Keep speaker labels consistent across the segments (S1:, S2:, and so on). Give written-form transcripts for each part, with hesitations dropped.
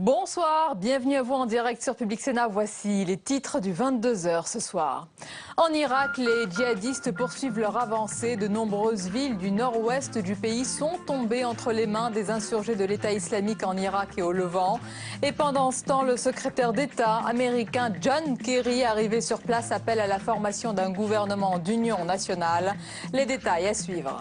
S1: Bonsoir, bienvenue à vous en direct sur Public Sénat. Voici les titres du 22h ce soir. En Irak, les djihadistes poursuivent leur avancée. De nombreuses villes du nord-ouest du pays sont tombées entre les mains des insurgés de l'État islamique en Irak et au Levant. Et pendant ce temps, le secrétaire d'État américain John Kerry, arrivé sur place, appelle à la formation d'un gouvernement d'union nationale. Les détails à suivre.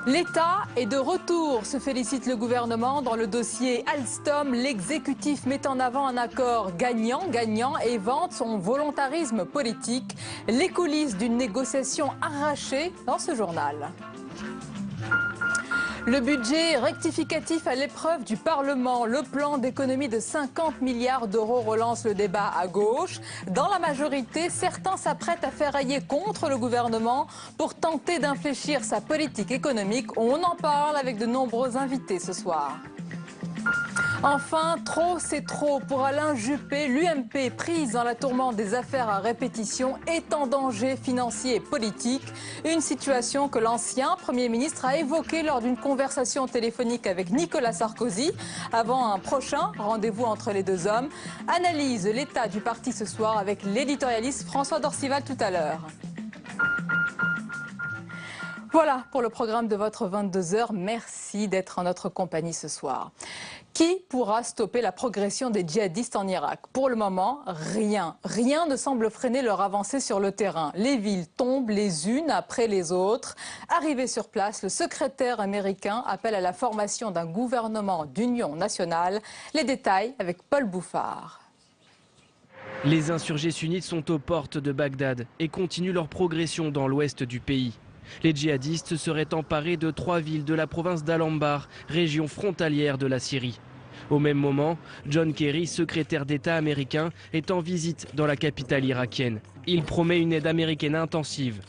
S1: L'État est de retour, se félicite le gouvernement. Dans le dossier Alstom, l'exécutif met en avant un accord gagnant-gagnant et vante son volontarisme politique. Les coulisses d'une négociation arrachée dans ce journal. Le budget rectificatif à l'épreuve du Parlement. Le plan d'économie de 50 milliards d'euros relance le débat à gauche. Dans la majorité, certains s'apprêtent à ferrailler contre le gouvernement pour tenter d'infléchir sa politique économique. On en parle avec de nombreux invités ce soir. Enfin, trop c'est trop. Pour Alain Juppé, l'UMP, prise dans la tourmente des affaires à répétition, est en danger financier et politique. Une situation que l'ancien Premier ministre a évoquée lors d'une conversation téléphonique avec Nicolas Sarkozy, avant un prochain rendez-vous entre les deux hommes. Analyse l'état du parti ce soir avec l'éditorialiste François Dorcival tout à l'heure. Voilà pour le programme de votre 22h. Merci d'être en notre compagnie ce soir. Qui pourra stopper la progression des djihadistes en Irak? Pour le moment, rien. Rien ne semble freiner leur avancée sur le terrain. Les villes tombent les unes après les autres. Arrivé sur place, le secrétaire américain appelle à la formation d'un gouvernement d'union nationale. Les détails avec Paul Bouffard.
S2: Les insurgés sunnites sont aux portes de Bagdad et continuent leur progression dans l'ouest du pays. Les djihadistes seraient emparés de 3 villes de la province d'Al-Anbar, région frontalière de la Syrie. Au même moment, John Kerry, secrétaire d'État américain, est en visite dans la capitale irakienne. Il promet une aide américaine intensive.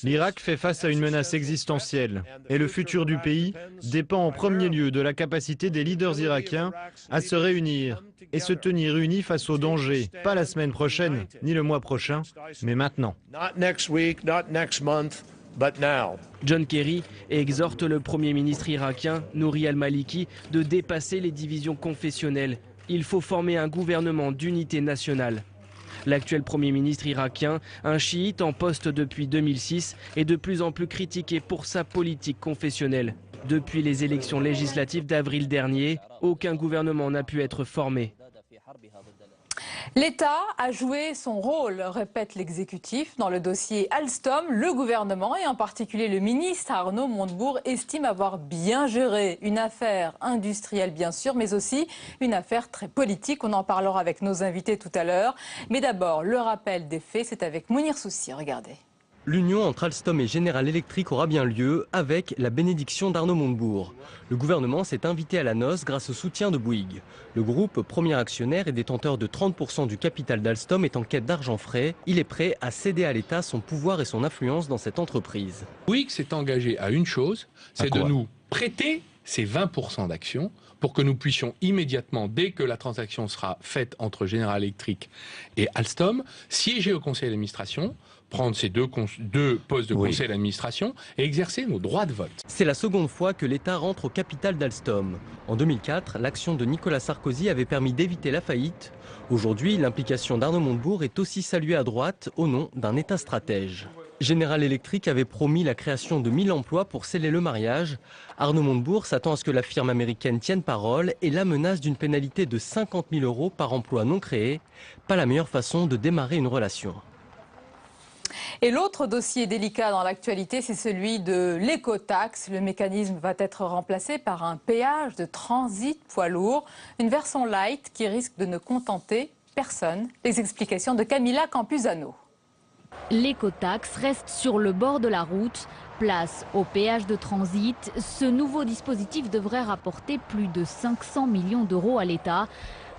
S3: L'Irak fait face à une menace existentielle et le futur du pays dépend en premier lieu de la capacité des leaders irakiens à se réunir et se tenir unis face aux dangers, pas la semaine prochaine ni le mois prochain, mais maintenant.
S2: John Kerry exhorte le Premier ministre irakien, Nouri al-Maliki, de dépasser les divisions confessionnelles. Il faut former un gouvernement d'unité nationale. L'actuel Premier ministre irakien, un chiite en poste depuis 2006, est de plus en plus critiqué pour sa politique confessionnelle. Depuis les élections législatives d'avril dernier, aucun gouvernement n'a pu être formé.
S1: L'État a joué son rôle, répète l'exécutif. Dans le dossier Alstom, le gouvernement et en particulier le ministre Arnaud Montebourg estime avoir bien géré une affaire industrielle bien sûr, mais aussi une affaire très politique. On en parlera avec nos invités tout à l'heure. Mais d'abord, le rappel des faits, c'est avec Mounir Soussi. Regardez.
S4: L'union entre Alstom et General Electric aura bien lieu avec la bénédiction d'Arnaud Montebourg. Le gouvernement s'est invité à la noce grâce au soutien de Bouygues. Le groupe, premier actionnaire et détenteur de 30% du capital d'Alstom, est en quête d'argent frais. Il est prêt à céder à l'État son pouvoir et son influence dans cette entreprise.
S5: Bouygues s'est engagé à une chose, c'est de nous prêter ces 20% d'actions pour que nous puissions immédiatement, dès que la transaction sera faite entre General Electric et Alstom, siéger au conseil d'administration, prendre ces deux postes de conseil d'administration et exercer nos droits de vote.
S4: C'est la seconde fois que l'État rentre au capital d'Alstom. En 2004, l'action de Nicolas Sarkozy avait permis d'éviter la faillite. Aujourd'hui, l'implication d'Arnaud Montebourg est aussi saluée à droite au nom d'un État stratège. General Electric avait promis la création de 1000 emplois pour sceller le mariage. Arnaud Montebourg s'attend à ce que la firme américaine tienne parole et la menace d'une pénalité de 50 000 € par emploi non créé. Pas la meilleure façon de démarrer une relation.
S1: Et l'autre dossier délicat dans l'actualité, c'est celui de l'écotaxe. Le mécanisme va être remplacé par un péage de transit poids lourd, une version light qui risque de ne contenter personne. Les explications de Camilla Campuzano.
S6: L'écotaxe reste sur le bord de la route. Place au péage de transit. Ce nouveau dispositif devrait rapporter plus de 500 millions d'euros à l'État.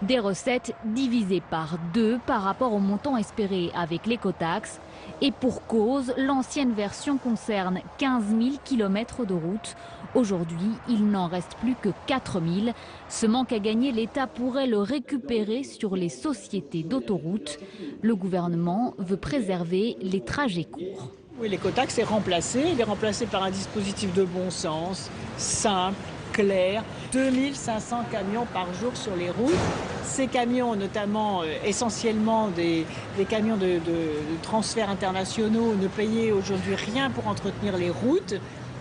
S6: Des recettes divisées par 2 par rapport au montant espéré avec l'écotaxe. Et pour cause, l'ancienne version concerne 15 000 km de route. Aujourd'hui, il n'en reste plus que 4 000. Ce manque à gagner, l'État pourrait le récupérer sur les sociétés d'autoroutes. Le gouvernement veut préserver les trajets courts.
S7: Oui, l'écotaxe est remplacé. Il est remplacé par un dispositif de bon sens, simple, clair. 2500 camions par jour sur les routes. Ces camions, notamment essentiellement des camions de transferts internationaux, ne payaient aujourd'hui rien pour entretenir les routes.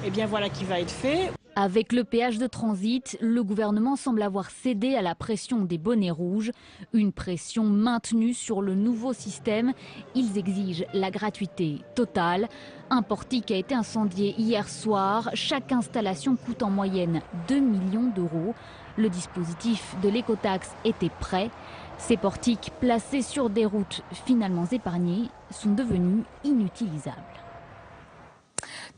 S7: Eh bien voilà qui va être fait.
S6: Avec le péage de transit, le gouvernement semble avoir cédé à la pression des bonnets rouges. Une pression maintenue sur le nouveau système. Ils exigent la gratuité totale. Un portique a été incendié hier soir. Chaque installation coûte en moyenne 2 millions d'euros. Le dispositif de l'écotaxe était prêt. Ces portiques placés sur des routes finalement épargnées sont devenus inutilisables.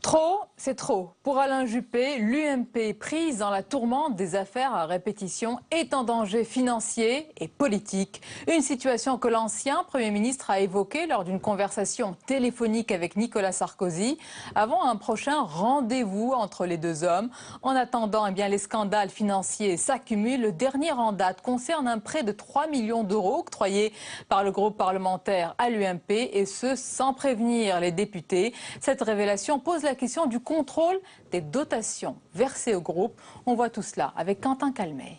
S1: Trop, c'est trop. Pour Alain Juppé, l'UMP, prise dans la tourmente des affaires à répétition, est en danger financier et politique. Une situation que l'ancien Premier ministre a évoquée lors d'une conversation téléphonique avec Nicolas Sarkozy, avant un prochain rendez-vous entre les deux hommes. En attendant, eh bien, les scandales financiers s'accumulent. Le dernier en date concerne un prêt de 3 millions d'euros octroyé par le groupe parlementaire à l'UMP, et ce, sans prévenir les députés. Cette révélation pose la question du contrôle des dotations versées au groupe. On voit tout cela avec Quentin Calmet.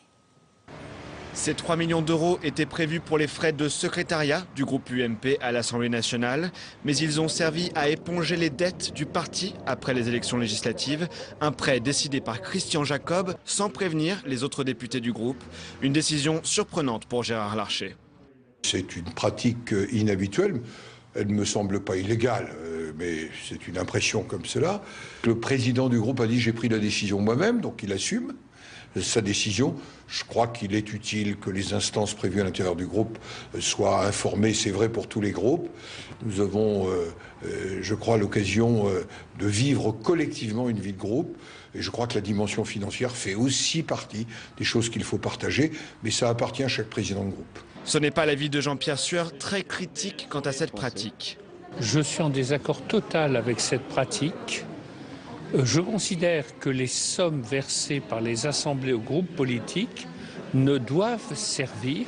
S8: Ces 3 millions d'euros étaient prévus pour les frais de secrétariat du groupe UMP à l'Assemblée nationale, mais ils ont servi à éponger les dettes du parti après les élections législatives. Un prêt décidé par Christian Jacob sans prévenir les autres députés du groupe. Une décision surprenante pour Gérard Larcher.
S9: C'est une pratique inhabituelle. Elle ne me semble pas illégale, mais c'est une impression comme cela. Le président du groupe a dit « j'ai pris la décision moi-même », donc il assume sa décision. Je crois qu'il est utile que les instances prévues à l'intérieur du groupe soient informées, c'est vrai pour tous les groupes. Nous avons, je crois, l'occasion de vivre collectivement une vie de groupe. Et je crois que la dimension financière fait aussi partie des choses qu'il faut partager, mais ça appartient à chaque président de groupe.
S8: Ce n'est pas l'avis de Jean-Pierre Sueur, très critique quant à cette pratique.
S10: Je suis en désaccord total avec cette pratique. Je considère que les sommes versées par les assemblées aux groupes politiques ne doivent servir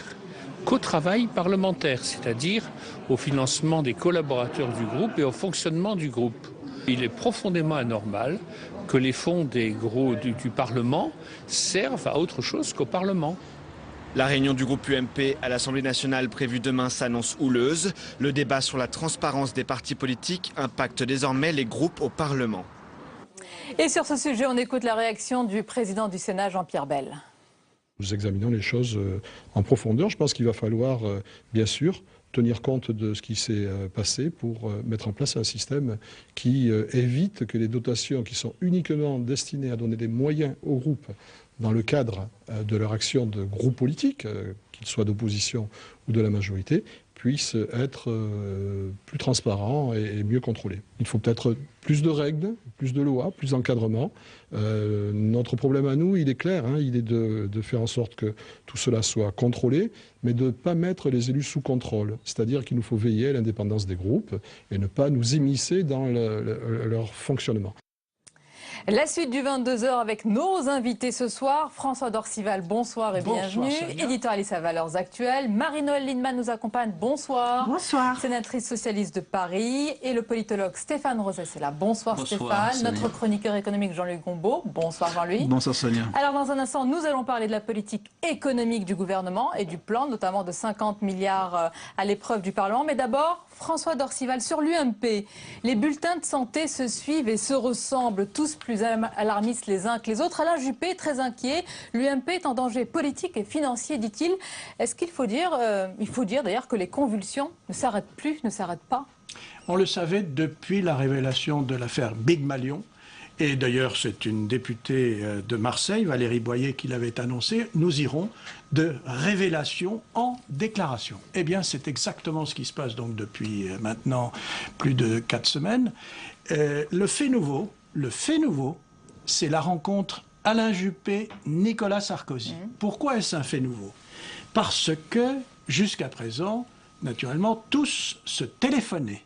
S10: qu'au travail parlementaire, c'est-à-dire au financement des collaborateurs du groupe et au fonctionnement du groupe. Il est profondément anormal que les fonds du Parlement servent à autre chose qu'au Parlement.
S8: La réunion du groupe UMP à l'Assemblée nationale prévue demain s'annonce houleuse. Le débat sur la transparence des partis politiques impacte désormais les groupes au Parlement.
S1: Et sur ce sujet, on écoute la réaction du président du Sénat, Jean-Pierre Bel.
S11: Nous examinons les choses en profondeur. Je pense qu'il va falloir, bien sûr, tenir compte de ce qui s'est passé pour mettre en place un système qui évite que les dotations qui sont uniquement destinées à donner des moyens aux groupes dans le cadre de leur action de groupe politique, qu'ils soient d'opposition ou de la majorité, puissent être plus transparents et mieux contrôlés. Il faut peut-être plus de règles, plus de lois, plus d'encadrement. Notre problème à nous, il est clair, il est de faire en sorte que tout cela soit contrôlé, mais de ne pas mettre les élus sous contrôle. C'est-à-dire qu'il nous faut veiller à l'indépendance des groupes et ne pas nous immiscer dans leur fonctionnement.
S1: La suite du 22h avec nos invités ce soir. François Dorcival, bonsoir et bienvenue. Éditorialiste à Valeurs Actuelles. Marie-Noëlle Lienemann nous accompagne, bonsoir.
S12: Bonsoir.
S1: Sénatrice socialiste de Paris. Et le politologue Stéphane Rosset est là. Bonsoir, Stéphane.
S12: Sonia.
S1: Notre chroniqueur économique Jean-Luc Gombault. Bonsoir Jean-Luc.
S12: Bonsoir Sonia.
S1: Alors dans un instant, nous allons parler de la politique économique du gouvernement et du plan, notamment de 50 milliards à l'épreuve du Parlement. Mais d'abord, François Dorcival, sur l'UMP. Les bulletins de santé se suivent et se ressemblent, tous plus alarmistes les uns que les autres. Alain Juppé est très inquiet. L'UMP est en danger politique et financier, dit-il. Est-ce qu'il faut dire, d'ailleurs que les convulsions ne s'arrêtent plus, ne s'arrêtent pas?
S13: On le savait depuis la révélation de l'affaire Big Malion. Et d'ailleurs, c'est une députée de Marseille, Valérie Boyer, qui l'avait annoncé. Nous irons de révélation en déclaration. Eh bien, c'est exactement ce qui se passe donc depuis maintenant plus de 4 semaines. Le fait nouveau, c'est la rencontre Alain Juppé-Nicolas Sarkozy. Pourquoi est-ce un fait nouveau? Parce que, jusqu'à présent, naturellement, tous se téléphonaient.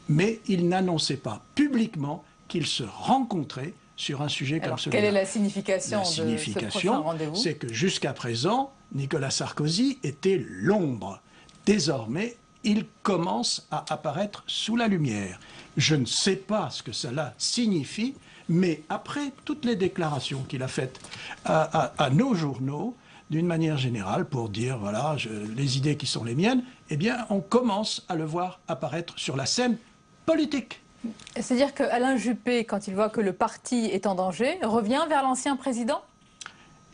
S13: Mais ils n'annonçaient pas publiquement qu'ils se rencontraient sur un sujet comme celui-là.
S1: Quelle est la signification
S13: de ce prochain
S1: rendez-vous?
S13: C'est que jusqu'à présent, Nicolas Sarkozy était l'ombre. Désormais, il commence à apparaître sous la lumière. Je ne sais pas ce que cela signifie, Mais après toutes les déclarations qu'il a faites à nos journaux, d'une manière générale, pour dire, voilà, les idées qui sont les miennes, eh bien, on commence à le voir apparaître sur la scène politique.
S1: C'est-à-dire qu'Alain Juppé, quand il voit que le parti est en danger, revient vers l'ancien président?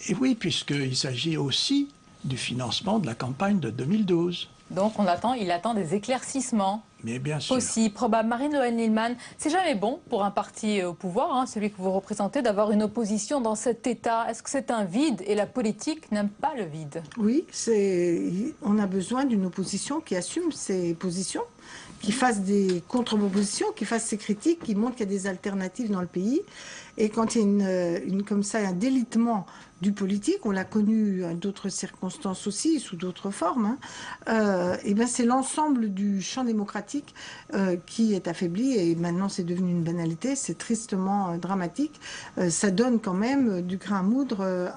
S13: Et oui, puisqu'il s'agit aussi du financement de la campagne de 2012.
S1: Donc il attend des éclaircissements.
S13: Mais bien sûr.
S1: Possible, probable. Marie-Noëlle Lienemann, c'est jamais bon pour un parti au pouvoir, hein, celui que vous représentez, d'avoir une opposition dans cet état. Est-ce que c'est un vide et la politique n'aime pas le vide?
S12: Oui, on a besoin d'une opposition qui assume ses positions, qui fasse des contre-propositions, qui fasse ses critiques, qui montre qu'il y a des alternatives dans le pays. Et quand il y a comme ça un délitement du politique, on l'a connu à d'autres circonstances aussi, sous d'autres formes, et bien c'est l'ensemble du champ démocratique qui est affaibli, et maintenant c'est devenu une banalité, c'est tristement dramatique. Ça donne quand même du grain à moudre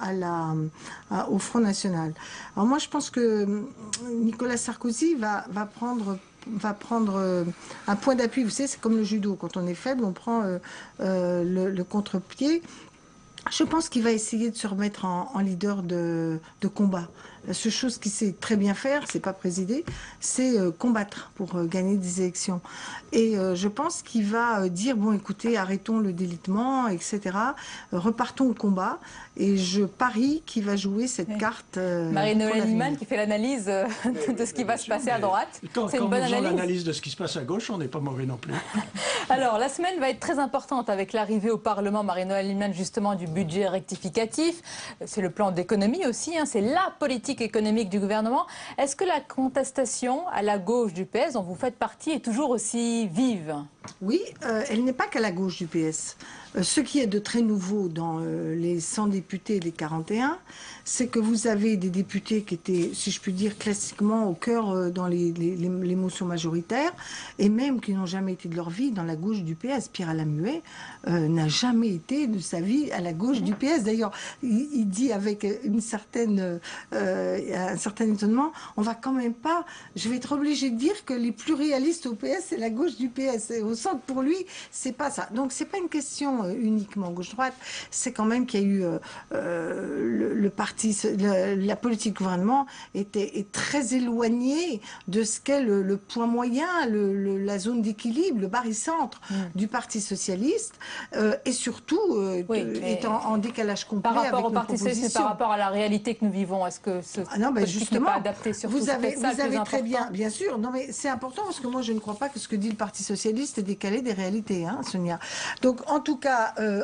S12: au Front National. Alors moi je pense que Nicolas Sarkozy va prendre un point d'appui. Vous savez, c'est comme le judo. Quand on est faible, on prend le contre-pied. Je pense qu'il va essayer de se remettre en leader de combat. La seule chose qu'il sait très bien faire, c'est pas présider, c'est combattre pour gagner des élections. Et je pense qu'il va dire, bon écoutez, arrêtons le délitement, etc. Repartons au combat. Et je parie qu'il va jouer cette carte.
S1: Marie-Noëlle Lienemann qui fait l'analyse de ce qui va se passer à droite.
S13: C'est une bonne analyse. Quand nous faisons l'analyse de ce qui se passe à gauche, on n'est pas mauvais non plus.
S1: Alors, la semaine va être très importante avec l'arrivée au Parlement, Marie-Noëlle Lienemann, justement, du budget rectificatif. C'est le plan d'économie aussi, hein, c'est la politique économique du gouvernement. Est-ce que la contestation à la gauche du PS, dont vous faites partie, est toujours aussi vive?
S12: Oui, elle n'est pas qu'à la gauche du PS. Ce qui est de très nouveau dans les 100 députés des 41, c'est que vous avez des députés qui étaient, si je puis dire, classiquement au cœur dans les motions majoritaires, et même qui n'ont jamais été de leur vie dans la gauche du PS. Pierre Alain Muet n'a jamais été de sa vie à la gauche du PS. D'ailleurs, il dit avec un certain étonnement, on va quand même pas, je vais être obligé de dire que les plus réalistes au PS, c'est la gauche du PS. Et au centre, pour lui, c'est pas ça. Donc c'est pas une question uniquement gauche-droite, c'est quand même qu'il y a eu le parti, la politique gouvernement est très éloignée de ce qu'est le point moyen, la zone d'équilibre, le barycentre du Parti socialiste, et surtout est en décalage complet
S1: par rapport
S12: avec
S1: au Parti socialiste, mais par rapport à la réalité que nous vivons, est-ce que ce politique n'est pas adapté sur
S12: vous avez très bien sûr, non mais c'est important parce que moi je ne crois pas que ce que dit le Parti socialiste est décalé des réalités, hein, Sonia. Donc en tout cas,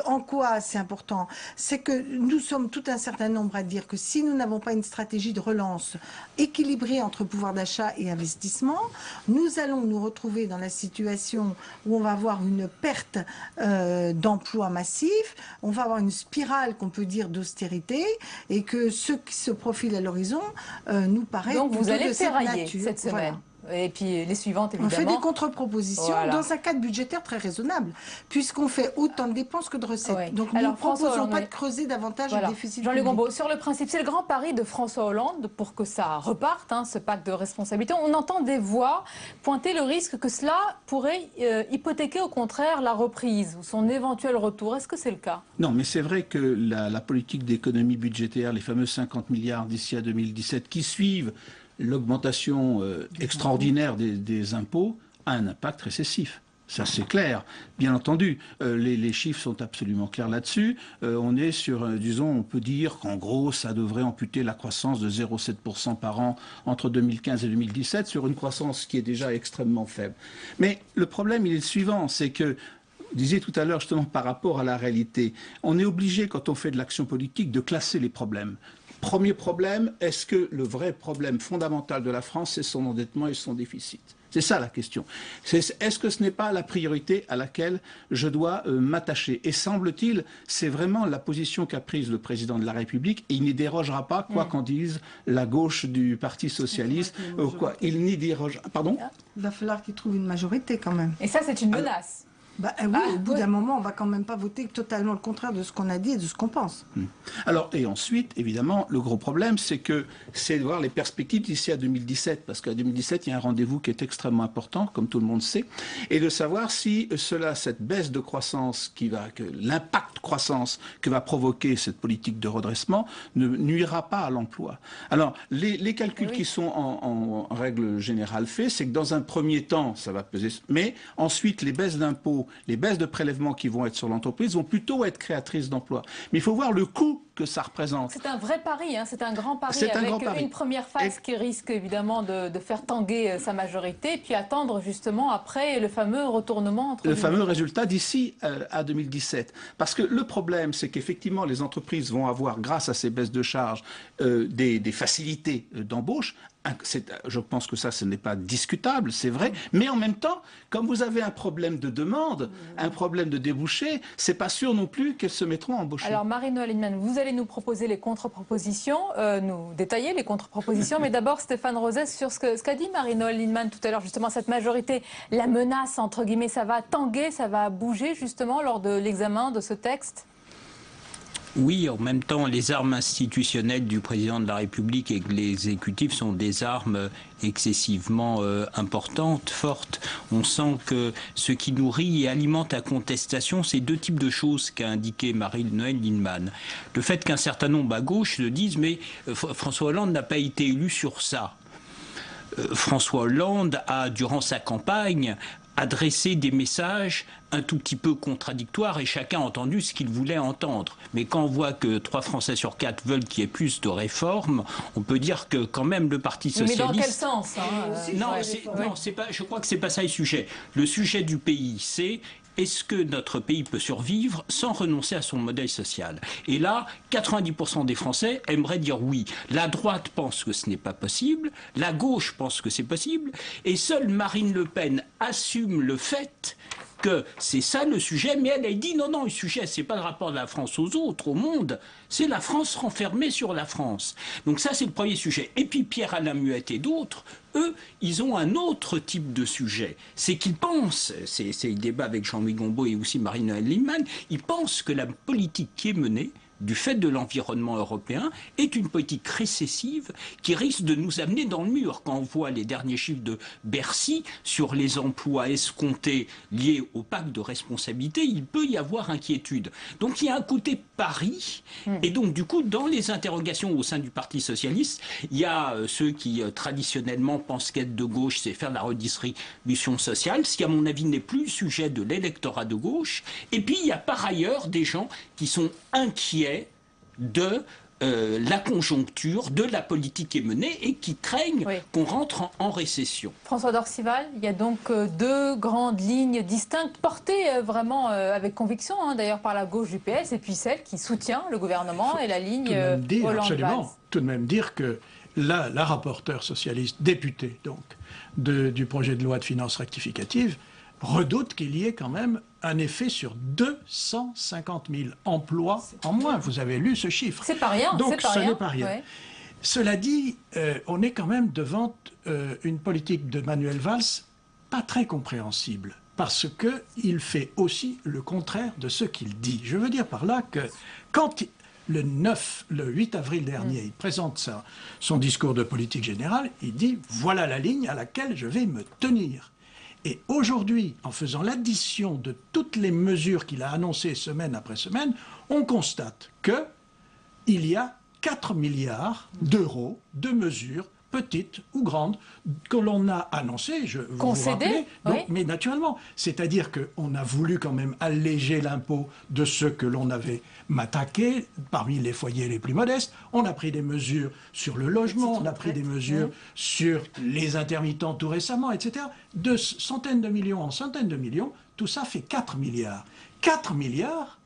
S12: en quoi c'est important? C'est que nous sommes tout un certain nombre à dire que si nous n'avons pas une stratégie de relance équilibrée entre pouvoir d'achat et investissement, nous allons nous retrouver dans la situation où on va avoir une perte d'emplois massifs, on va avoir une spirale qu'on peut dire d'austérité, et que ce qui se profile à l'horizon nous paraît
S1: donc vous allez
S12: de
S1: ferrailler
S12: nature.
S1: cette semaine. Voilà. Et puis les suivantes, évidemment.
S12: On fait des contre-propositions dans un cadre budgétaire très raisonnable, puisqu'on fait autant de dépenses que de recettes. Oui. Donc nous ne proposons pas de creuser davantage le déficit
S1: Jean-Luc
S12: public.
S1: Gombault, sur le principe, c'est le grand pari de François Hollande pour que ça reparte, hein, ce pacte de responsabilité. On entend des voix pointer le risque que cela pourrait hypothéquer au contraire la reprise ou son éventuel retour. Est-ce que c'est le cas?
S14: Non, mais c'est vrai que la politique d'économie budgétaire, les fameux 50 milliards d'ici à 2017 qui suivent l'augmentation extraordinaire des impôts a un impact récessif. Ça, c'est clair. Bien entendu, les chiffres sont absolument clairs là-dessus. On est sur, disons, on peut dire qu'en gros, ça devrait amputer la croissance de 0,7% par an entre 2015 et 2017 sur une croissance qui est déjà extrêmement faible. Mais le problème, il est le suivant, c'est que vous disiez tout à l'heure, justement, par rapport à la réalité, on est obligé, quand on fait de l'action politique, de classer les problèmes. Premier problème, est-ce que le vrai problème fondamental de la France, c'est son endettement et son déficit? C'est ça la question. Est-ce que ce n'est pas la priorité à laquelle je dois m'attacher? Et semble-t-il, c'est vraiment la position qu'a prise le président de la République, et il n'y dérogera pas, quoi qu'en dise la gauche du Parti socialiste. Il n'y dérogera. Pardon?
S12: Il va falloir qu'il trouve une majorité quand même.
S1: Et ça, c'est une menace.
S12: Au bout d'un moment, on va quand même pas voter totalement le contraire de ce qu'on a dit et de ce qu'on pense.
S14: Alors, et ensuite, évidemment, le gros problème, c'est de voir les perspectives d'ici à 2017, parce qu'à 2017, il y a un rendez-vous qui est extrêmement important, comme tout le monde sait, et de savoir si cette baisse de croissance l'impact croissance que va provoquer cette politique de redressement ne nuira pas à l'emploi. Alors, les calculs qui sont en règle générale faits, c'est que dans un premier temps, ça va peser, mais ensuite, les baisses d'impôts, les baisses de prélèvements qui vont être sur l'entreprise vont plutôt être créatrices d'emplois. Mais il faut voir le coût que ça représente.
S1: C'est un vrai pari, hein, c'est un grand pari avec une première phase qui risque évidemment de faire tanguer sa majorité, et puis attendre justement après le fameux retournement.
S14: Le fameux résultat d'ici à 2017. Parce que le problème, c'est qu'effectivement, les entreprises vont avoir, grâce à ces baisses de charges, des facilités d'embauche. Je pense que ça, ce n'est pas discutable, c'est vrai. Mais en même temps, comme vous avez un problème de demande, un problème de débouché, c'est pas sûr non plus qu'elles se mettront à embaucher.
S1: Alors, Marie-Noëlle Lienemann, vous allez nous proposer les contre-propositions, nous détailler les contre-propositions. Mais d'abord, Stéphane Rosès, sur ce qu'a dit Marie-Noëlle Lienemann tout à l'heure, justement, cette majorité, la menace, entre guillemets, ça va tanguer, ça va bouger, justement, lors de l'examen de ce texte?
S15: Oui, en même temps, les armes institutionnelles du président de la République et de l'exécutif sont des armes excessivement importantes, fortes. On sent que ce qui nourrit et alimente la contestation, c'est deux types de choses qu'a indiqué Marie-Noëlle Lienemann. Le fait qu'un certain nombre à gauche se disent « mais François Hollande n'a pas été élu sur ça ». François Hollande a, durant sa campagne, adressé des messages un tout petit peu contradictoires et chacun a entendu ce qu'il voulait entendre. Mais quand on voit que 3 Français sur 4 veulent qu'il y ait plus de réformes, on peut dire que quand même le Parti socialiste...
S1: Mais dans quel sens
S15: je crois que c'est pas ça le sujet. Le sujet du pays, c'est... Est-ce que notre pays peut survivre sans renoncer à son modèle social? Et là, 90% des Français aimeraient dire oui. La droite pense que ce n'est pas possible, la gauche pense que c'est possible, et seule Marine Le Pen assume le fait que c'est ça le sujet, mais elle a dit non, le sujet, c'est pas le rapport de la France aux autres, au monde, c'est la France renfermée sur la France. Donc ça, c'est le premier sujet. Et puis Pierre-Alain Muette et d'autres, eux, ils ont un autre type de sujet. C'est qu'ils pensent, c'est le débat avec Jean-Louis Gombault et aussi Marie-Noëlle Lienemann, ils pensent que la politique qui est menée, du fait de l'environnement européen, est une politique récessive qui risque de nous amener dans le mur. Quand on voit les derniers chiffres de Bercy sur les emplois escomptés liés au pacte de responsabilité, il peut y avoir inquiétude. Donc il y a un côté pari, et donc du coup, dans les interrogations au sein du Parti socialiste, il y a ceux qui traditionnellement pensent qu'être de gauche, c'est faire de la redistribution sociale, ce qui à mon avis n'est plus le sujet de l'électorat de gauche, et puis il y a par ailleurs des gens qui sont inquiets de la conjoncture, de la politique qui est menée et qui craignent qu'on rentre en récession.
S1: François Dorcival, il y a donc 2 grandes lignes distinctes, portées vraiment avec conviction, d'ailleurs par la gauche du PS, et puis celle qui soutient le gouvernement et la ligne Hollande-Valls.
S13: Tout de même dire que la rapporteure socialiste députée donc, du projet de loi de finances rectificative redoute qu'il y ait quand même un effet sur 250 000 emplois en moins. Vous avez lu ce chiffre.
S1: C'est pas rien.
S13: Donc ce n'est pas rien.
S1: Ouais.
S13: Cela dit, on est quand même devant une politique de Manuel Valls pas très compréhensible, parce qu'il fait aussi le contraire de ce qu'il dit. Je veux dire par là que quand le 8 avril dernier, il présente son discours de politique générale, il dit « voilà la ligne à laquelle je vais me tenir ». Et aujourd'hui, en faisant l'addition de toutes les mesures qu'il a annoncées semaine après semaine, on constate qu'il y a 4 milliards d'euros de mesures, petites ou grandes, que l'on a annoncées, vous vous rappelez, mais naturellement. C'est-à-dire qu'on a voulu quand même alléger l'impôt de ceux que l'on avait matraqués parmi les foyers les plus modestes. On a pris des mesures sur le logement, on a pris des mesures sur les intermittents tout récemment, etc. De centaines de millions en centaines de millions, tout ça fait 4 milliards. 4 milliards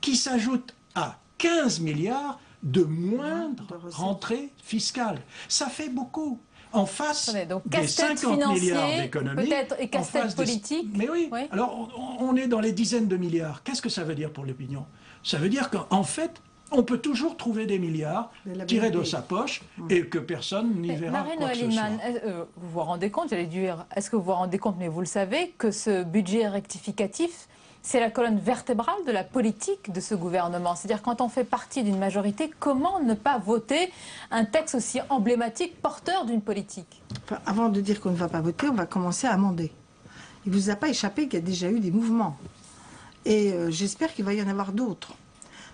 S13: qui s'ajoutent à 15 milliards de moindre rentrée fiscale. Ça fait beaucoup. En face des 50 milliards d'économies...
S1: Peut-être, et casse-tête politique.
S13: Mais oui. Alors, on est dans les dizaines de milliards. Qu'est-ce que ça veut dire pour l'opinion? Ça veut dire qu'en fait, on peut toujours trouver des milliards tirés de sa poche et que personne n'y verra quoi que ce soit.
S1: Vous vous rendez compte, j'allais dire, est-ce que vous vous rendez compte, mais vous le savez, que ce budget rectificatif, c'est la colonne vertébrale de la politique de ce gouvernement. C'est-à-dire quand on fait partie d'une majorité, comment ne pas voter un texte aussi emblématique, porteur d'une politique?
S12: Enfin, avant de dire qu'on ne va pas voter, on va commencer à amender. Il ne vous a pas échappé qu'il y a déjà eu des mouvements. Et j'espère qu'il va y en avoir d'autres.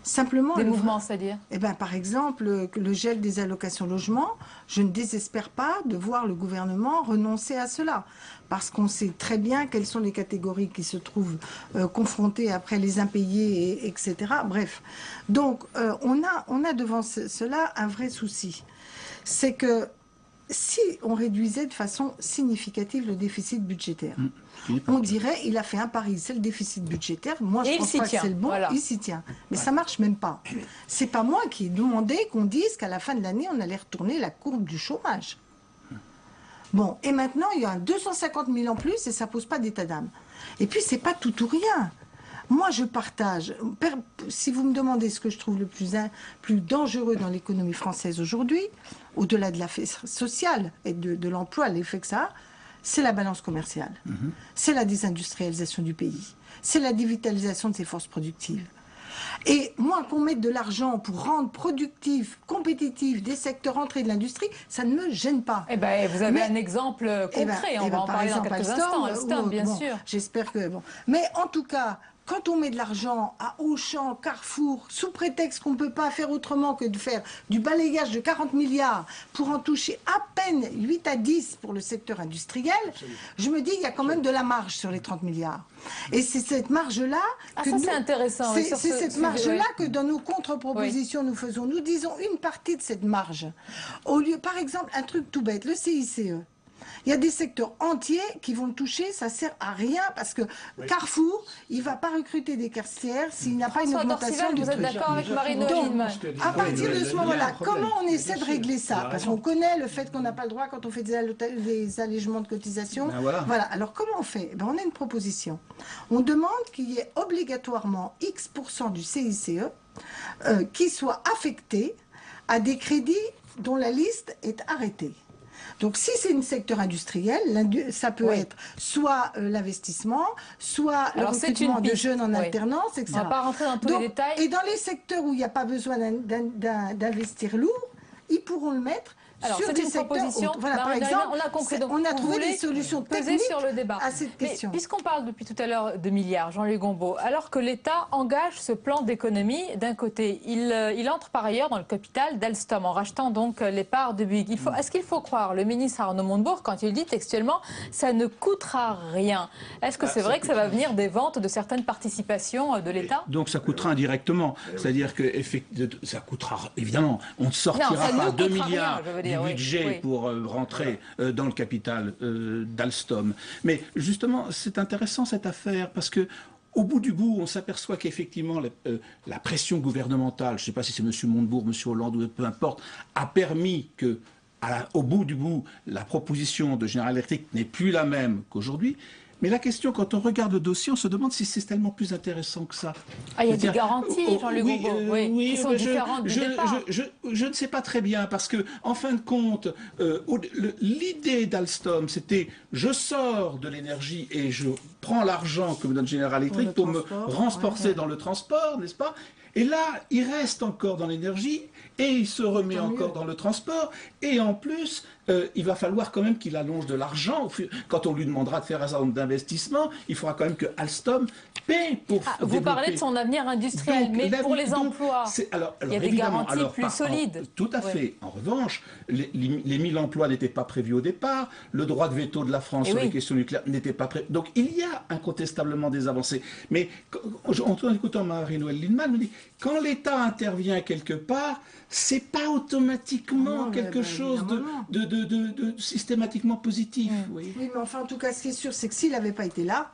S12: Simplement,
S1: des mouvements, c'est-à-dire
S12: par exemple, le gel des allocations logement, je ne désespère pas de voir le gouvernement renoncer à cela. Parce qu'on sait très bien quelles sont les catégories qui se trouvent confrontées après les impayés, etc. Bref. Donc, on a devant cela un vrai souci. C'est que si on réduisait de façon significative le déficit budgétaire, on dirait il a fait un pari, c'est le déficit budgétaire. Moi, je pense pas que c'est le bon, voilà. Il s'y tient. Mais ça marche même pas. C'est pas moi qui ai demandé qu'on dise qu'à la fin de l'année, on allait retourner la courbe du chômage. Bon, et maintenant, il y a 250 000 en plus et ça pose pas d'état d'âme. Et puis, c'est pas tout ou rien. Moi, je partage. Si vous me demandez ce que je trouve le plus dangereux dans l'économie française aujourd'hui, au-delà de l'affaire sociale et de l'emploi, l'effet que ça a, c'est la balance commerciale. C'est la désindustrialisation du pays. C'est la dévitalisation de ses forces productives. Et moi, qu'on mette de l'argent pour rendre productifs, compétitifs des secteurs entrés de l'industrie, ça ne me gêne pas.
S1: Eh ben, vous avez un exemple concret, on va en parler dans quelques instants. Alstom, bien sûr.
S12: J'espère que... Bon. Mais en tout cas... Quand on met de l'argent à Auchan, Carrefour, sous prétexte qu'on ne peut pas faire autrement que de faire du balayage de 40 milliards pour en toucher à peine 8 à 10 pour le secteur industriel, je me dis qu'il y a quand même de la marge sur les 30 milliards. Et c'est cette marge-là...
S1: c'est intéressant.
S12: C'est cette marge-là que dans nos contre-propositions nous faisons. Nous disons une partie de cette marge. Au lieu, par exemple, un truc tout bête, le CICE. Il y a des secteurs entiers qui vont le toucher, ça sert à rien parce que Carrefour, il ne va pas recruter des caissières s'il n'a pas une augmentation du prix.
S1: Vous êtes d'accord avec Marie-Noël Lienemann?
S12: À partir de ce moment-là, comment on essaie de régler ça? Parce qu'on connaît le fait qu'on n'a pas le droit quand on fait des allégements de cotisation. Voilà. Alors comment on fait? On a une proposition. On demande qu'il y ait obligatoirement X% du CICE qui soit affecté à des crédits dont la liste est arrêtée. Donc si c'est un secteur industriel, ça peut être soit l'investissement, soit le recrutement de jeunes en alternance, etc.
S1: On ne va pas rentrer dans tous les détails.
S12: Et dans les secteurs où il n'y a pas besoin d'investir lourd, ils pourront le mettre sur des secteurs. Voilà, par exemple,
S1: on a compris. Donc
S12: on a trouvé des solutions techniques
S1: sur le débat
S12: à cette question.
S1: Puisqu'on parle depuis tout à l'heure de milliards, Jean-Luc Gombault, alors que l'État engage ce plan d'économie, d'un côté, il entre par ailleurs dans le capital d'Alstom en rachetant donc les parts de Bouygues. Est-ce qu'il faut croire le ministre Arnaud Montebourg quand il dit textuellement ça ne coûtera rien? Est-ce que c'est vrai que ça va venir des ventes de certaines participations de l'État?
S14: Donc ça coûtera indirectement, c'est-à-dire que ça coûtera évidemment, on ne sortira pas 2 milliards du budget pour rentrer dans le capital d'Alstom. Mais justement, c'est intéressant cette affaire parce que au bout du bout, on s'aperçoit qu'effectivement, la pression gouvernementale, je ne sais pas si c'est M. Montebourg, M. Hollande ou peu importe, a permis que, au bout du bout, la proposition de General Electric n'est plus la même qu'aujourd'hui. Mais la question, quand on regarde le dossier, on se demande si c'est tellement plus intéressant que ça.
S1: Il y a des garanties, Jean-Luc Gombault, qui sont différentes du départ.
S14: Je ne sais pas très bien, parce que, en fin de compte, l'idée d'Alstom, c'était je sors de l'énergie et je prends l'argent que me donne General Electric pour me renforcer dans le transport, n'est-ce pas? Et là, il reste encore dans l'énergie et il se remet encore dans le transport. Et en plus, il va falloir quand même qu'il allonge de l'argent. Quand on lui demandera de faire un certain nombre d'investissements, il faudra quand même que Alstom paie pour développer.
S1: Vous parlez de son avenir industriel, mais pour les emplois, il y a des garanties plus solides.
S14: Tout à fait. En revanche, les 1000 emplois n'étaient pas prévus au départ. Le droit de veto de la France sur les questions nucléaires n'était pas prévu. Donc il y a incontestablement des avancées. Mais en écoutant Marie-Noël Lienemann, me dit quand l'État intervient quelque part, c'est pas automatiquement quelque chose de systématiquement positif.
S12: Oui, mais enfin, en tout cas, ce qui est sûr, c'est que s'il n'avait pas été là,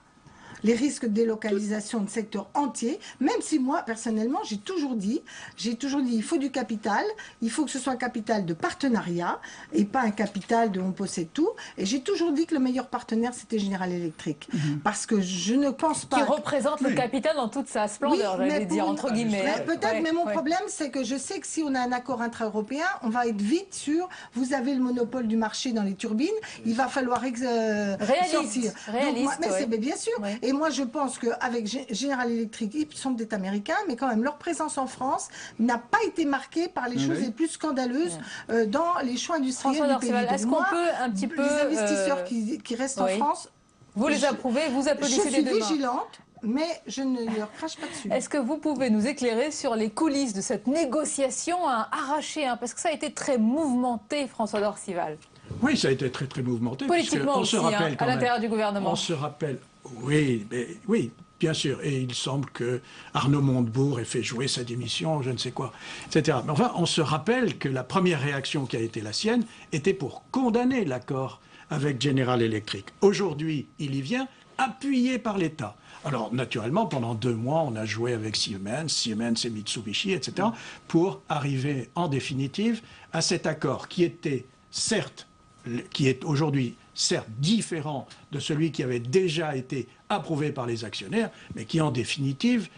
S12: les risques de délocalisation de secteurs entiers, même si moi, personnellement, j'ai toujours dit, il faut du capital, il faut que ce soit un capital de partenariat et pas un capital de on possède tout. Et j'ai toujours dit que le meilleur partenaire, c'était General Electric. Parce que je ne pense pas...
S1: Qui représente le capital dans toute sa splendeur, j'allais dire, entre guillemets.
S12: Peut-être, mais mon problème, c'est que je sais que si on a un accord intra-européen, on va être vite sur, vous avez le monopole du marché dans les turbines, il va falloir sortir. Mais bien sûr. Ouais. Et moi, je pense qu'avec General Electric, ils sont des Américains, mais quand même, leur présence en France n'a pas été marquée par les choses les plus scandaleuses dans les choix industriels du pays.
S1: Est-ce qu'on peut un petit peu...
S12: Les investisseurs qui restent en France...
S1: Vous les approuvez, vous applaudissez des deux mains.
S12: Je suis vigilante, mais je ne leur crache pas dessus.
S1: Est-ce que vous pouvez nous éclairer sur les coulisses de cette négociation arrachée, parce que ça a été très mouvementé, François Dorcival?
S13: Oui, ça a été très très mouvementé.
S1: Politiquement aussi, à l'intérieur du gouvernement.
S13: On se rappelle, oui, bien sûr. Et il semble que Arnaud Montebourg ait fait jouer sa démission, je ne sais quoi, etc. Mais enfin, on se rappelle que la première réaction qui a été la sienne était pour condamner l'accord avec General Electric. Aujourd'hui, il y vient appuyé par l'État. Alors, naturellement, pendant 2 mois, on a joué avec Siemens et Mitsubishi, etc., pour arriver en définitive à cet accord qui était qui est aujourd'hui certes différent de celui qui avait déjà été approuvé par les actionnaires, mais qui en définitive,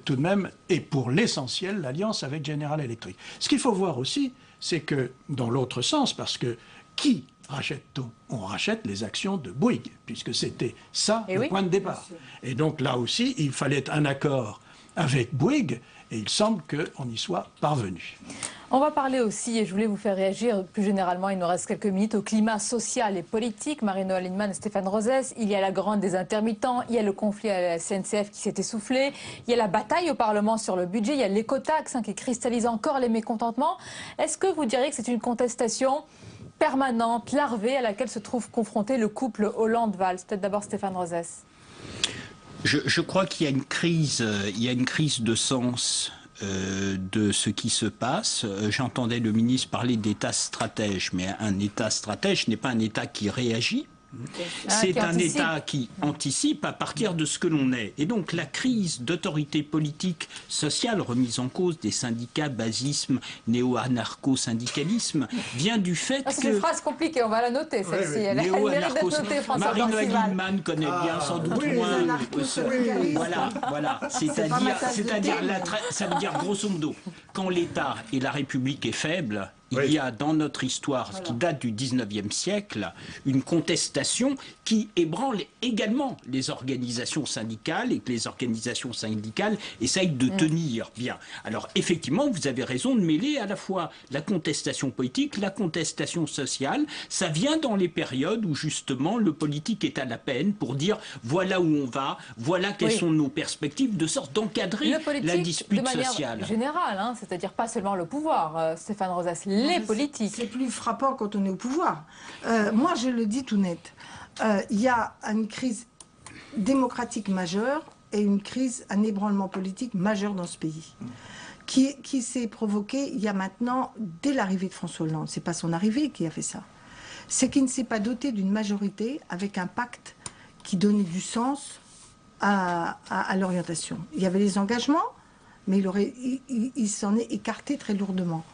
S13: tout de même, est pour l'essentiel l'alliance avec General Electric. Ce qu'il faut voir aussi, c'est que dans l'autre sens, parce que qui rachète-t-on? On rachète les actions de Bouygues, puisque c'était ça le point de départ. Et donc là aussi, il fallait un accord avec Bouygues, et il semble qu'on y soit parvenu.
S1: On va parler aussi, et je voulais vous faire réagir plus généralement, il nous reste quelques minutes, au climat social et politique. Marie-Noëlle Lienemann et Stéphane Rosès, il y a la grande des intermittents, il y a le conflit à la SNCF qui s'est essoufflé, il y a la bataille au Parlement sur le budget, il y a l'écotaxe qui cristallise encore les mécontentements. Est-ce que vous diriez que c'est une contestation permanente, larvée, à laquelle se trouve confronté le couple Hollande-Valls? Peut-être d'abord Stéphane Rosès.
S15: Je crois qu'il y a une crise, de sens de ce qui se passe. J'entendais le ministre parler d'État stratège, mais un État stratège n'est pas un État qui réagit. C'est un État qui anticipe à partir de ce que l'on est. Et donc la crise d'autorité politique sociale, remise en cause des syndicats, basisme, néo-anarcho-syndicalisme, vient du fait que...
S1: C'est une phrase compliquée, on va la noter celle-ci. Elle mérite d'être notée, François Dorcival.
S15: Marie-Noëlle Lienemann connaît bien sans doute moins... Voilà. C'est-à-dire, ça veut dire grosso modo, quand l'État et la République est faible, il y a dans notre histoire, qui date du 19e siècle, une contestation qui ébranle également les organisations syndicales et que les organisations syndicales essayent de tenir bien. Alors effectivement, vous avez raison de mêler à la fois la contestation politique, la contestation sociale. Ça vient dans les périodes où justement le politique est à la peine pour dire voilà où on va, voilà quelles sont nos perspectives, de sorte d'encadrer la dispute
S1: de manière
S15: sociale.
S1: Générale, c'est-à-dire pas seulement le pouvoir, Stéphane Rosès. Les politiques.
S12: C'est plus frappant quand on est au pouvoir. Moi, je le dis tout net. Il y a une crise démocratique majeure et une crise, un ébranlement politique majeur dans ce pays, qui s'est provoqué il y a maintenant, dès l'arrivée de François Hollande. C'est pas son arrivée qui a fait ça. C'est qu'il ne s'est pas doté d'une majorité avec un pacte qui donnait du sens à l'orientation. Il y avait les engagements, mais il s'en est écarté très lourdement.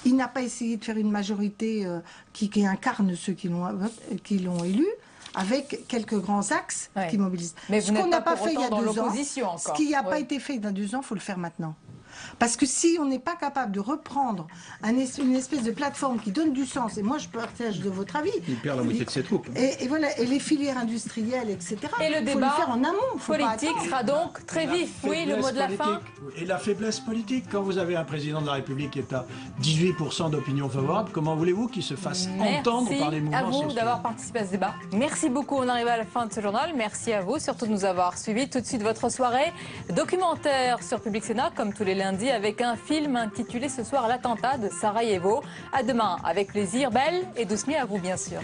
S12: Il n'a pas essayé de faire une majorité qui incarne ceux qui l'ont élu, avec quelques grands axes qui mobilisent.
S1: Mais
S12: ce qu'on n'a pas fait il y a 2 ans,
S1: ce
S12: qui n'a pas été fait il y a 2 ans, il faut le faire maintenant. Parce que si on n'est pas capable de reprendre une espèce de plateforme qui donne du sens, et moi je partage de votre avis...
S14: Il perd la moitié de ses troupes.
S12: Et voilà, et les filières industrielles, etc.
S1: Et le débat le faire en amont, politique sera donc très vif. Oui, le mot de la fin.
S13: Et la faiblesse politique, quand vous avez un président de la République qui est à 18% d'opinion favorable, comment voulez-vous qu'il se fasse entendre par les mouvements sociaux?
S1: Merci à vous d'avoir participé à ce débat. Merci beaucoup, on arrive à la fin de ce journal. Merci à vous, surtout de nous avoir suivis. Tout de suite, votre soirée documentaire sur Public Sénat, comme tous les lundis, avec un film intitulé ce soir L'attentat de Sarajevo. À demain, avec plaisir. Belle et douce nuit à vous, bien sûr.